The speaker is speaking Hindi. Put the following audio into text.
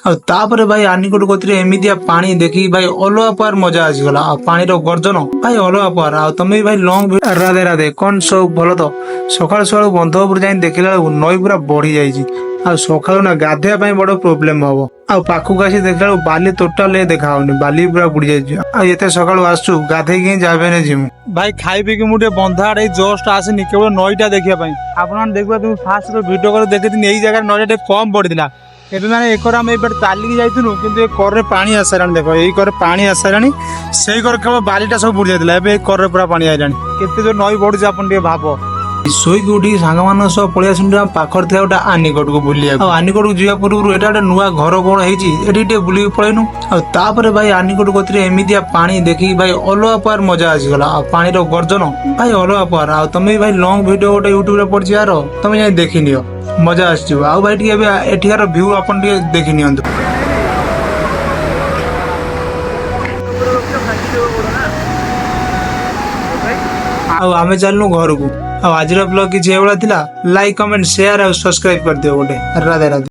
तापर भाई आनिकोट कोतरे एमितिया पानी देखी भाई अलगा पार मजा आसीगला। पानी गर्जन भाई अलगा पार। तुम भी भाई लंग राधे राधे कौन सब भल तो सकाल सकाल बंध उपर जाए देखला नई पूरा बढ़ी जाइए। सकाल ना गाधे बड़ प्रोब्लेम हम। पाखक आसी देखला बाली टोटाल देखा बाली पूरा बुड़ी जाइए। सकाल आसु गाधे जाबे जिमु भाई खाई पी मुझे बंधा आड़े जस्ट आसनी केवल नईटा देखा आप देखा तुम फास्ट भिडियो कल देखी यही जगह नईटा कम पड़ा ଏବେ ମାନେ ଏକର ଆମେ ଏବେ ଚାଲିକି ଯାଇଥିଲୁ କିନ୍ତୁ ଏ କରରେ ପାଣି ଆସାରାଣି। ଦେଖ ଏଇ କରରେ ପାଣି ଆସାରାଣି ସେଇ କର କେବଳ ବାଲିଟା ସବୁ ବୁଡି ଯାଇଥିଲା ଏବେ ଏ କରରେ ପୁରା ପାଣି ଆଇଲାଣି। କେତେ ଯୋଉ ନଈ ବଢୁଛି ଆପଣ ଟିକେ ଭାବ। ଶୋଇକି ଉଠିକି ସାଙ୍ଗମାନଙ୍କ ସହ ପଳେଇ ଆସୁଛନ୍ତି ଆମ ପାଖରେ ଥିବା ଗୋଟେ ଆନିକଟକୁ ବୁଲିବାକୁ। ଆନିକଟକୁ ଯିବା ପୂର୍ବରୁ ଏଟା ଗୋଟେ ନୂଆ ଘର କଣ ହେଇଛି ଏଠି ଟିକେ ବୁଲିକି ପଳେଇନୁ। ତାପରେ ଭାଇ ଆନିକଟ କତିରେ ଏମିତିଆ ପାଣି ଦେଖିକି ଭାଇ ଅଲଗା ପାର ମଜା ଆସିଗଲା। ପାଣିର ଗର୍ଜନ ଭାଇ ଅଲଗା ପାର। ତମେ ଭାଇ ଲଙ୍ଗ ଭିଡିଓ ଗୋଟେ ୟୁଟ୍ୟୁବରେ ପଡିଛି यार ତମେ ଯାଇ ଦେଖିନିଅ मजा आसो। भाई टी एठार भ्यू आप देखी नि आम चलनु घर को। आज ब्लॉग किसी लाइक कमेंट शेयर और सब्सक्राइब कर दियो गोटे। राधे राधे।